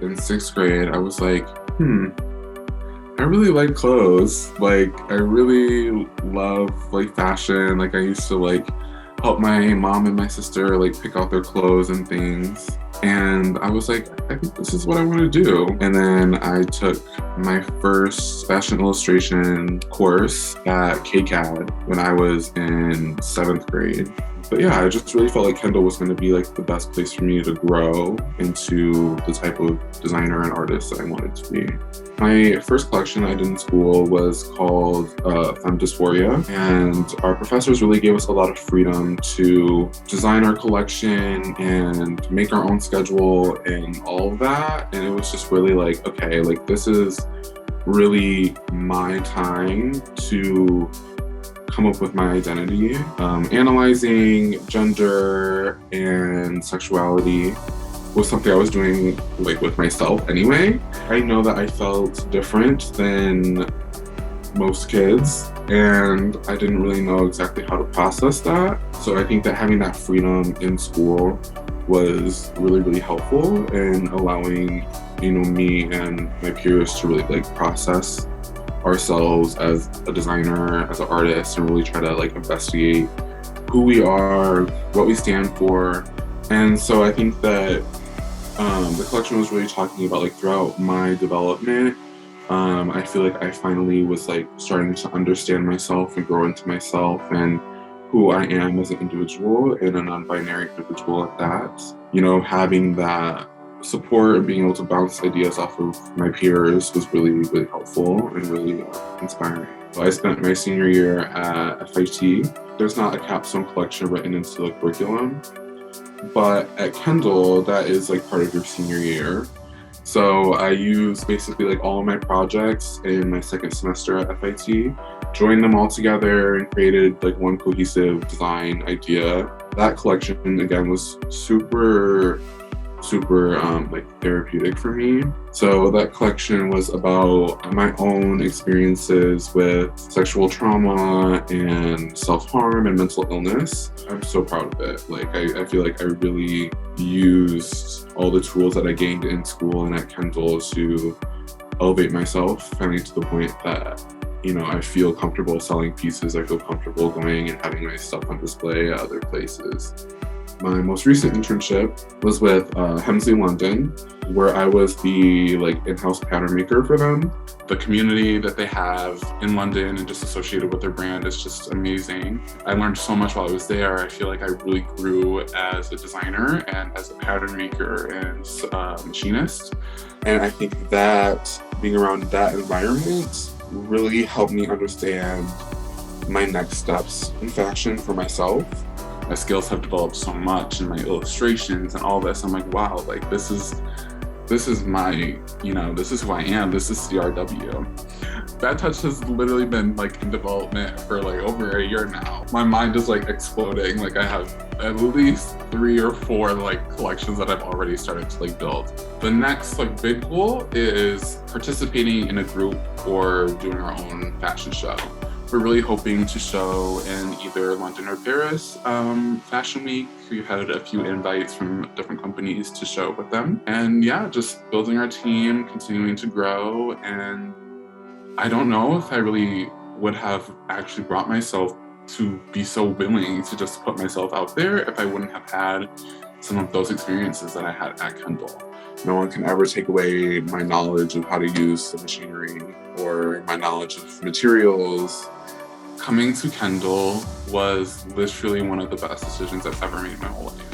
in 6th grade, I was like, I really like clothes. Like, I really love like fashion. Like, I used to like help my mom and my sister like pick out their clothes and things. And I was like, I think this is what I want to do. And then I took my first fashion illustration course at KCAD when I was in 7th grade. But yeah, I just really felt like Kendall was going to be like the best place for me to grow into the type of designer and artist that I wanted to be. My first collection I did in school was called Femme Dysphoria, and our professors really gave us a lot of freedom to design our collection and make our own schedule and all of that. And it was just really like, okay, like this is really my time to come up with my identity. Analyzing gender and sexuality was something I was doing like with myself anyway. I know that I felt different than most kids, and I didn't really know exactly how to process that. So I think that having that freedom in school was really, really helpful in allowing, me and my peers to really like process ourselves as a designer, as an artist, and really try to like investigate who we are, what we stand for. And so I think that the collection was really talking about like throughout my development, I feel like I finally was like starting to understand myself and grow into myself and who I am as an individual and a non-binary individual at that. Having that support and being able to bounce ideas off of my peers was really, really helpful and really inspiring. So I spent my senior year at FIT. There's not a capstone collection written into the curriculum, but at Kendall, that is like part of your senior year. So I used basically like all of my projects in my second semester at FIT, joined them all together and created like one cohesive design idea. That collection again was super like therapeutic for me. So that collection was about my own experiences with sexual trauma and self-harm and mental illness. I'm so proud of it. Like I feel like I really used all the tools that I gained in school and at Kendall to elevate myself, finally to the point that I feel comfortable selling pieces. I feel comfortable going and having my stuff on display at other places. My most recent internship was with Hemsley London, where I was the in-house pattern maker for them. The community that they have in London and just associated with their brand is just amazing. I learned so much while I was there. I feel like I really grew as a designer and as a pattern maker and machinist. And I think that being around that environment really helped me understand my next steps in fashion for myself. My skills have developed so much in my illustrations and all this. I'm like, wow, like this is my, this is who I am. This is CRW. Bad Touch has literally been like in development for like over a year now. My mind is like exploding. Like I have at least 3 or 4 like collections that I've already started to like build. The next like big goal is participating in a group or doing our own fashion show. We're really hoping to show in either London or Paris Fashion Week. We've had a few invites from different companies to show with them. And yeah, just building our team, continuing to grow. And I don't know if I really would have actually brought myself to be so willing to just put myself out there if I wouldn't have had some of those experiences that I had at Kendall. No one can ever take away my knowledge of how to use the machinery or my knowledge of materials. Coming to Kendall was literally one of the best decisions I've ever made in my whole life.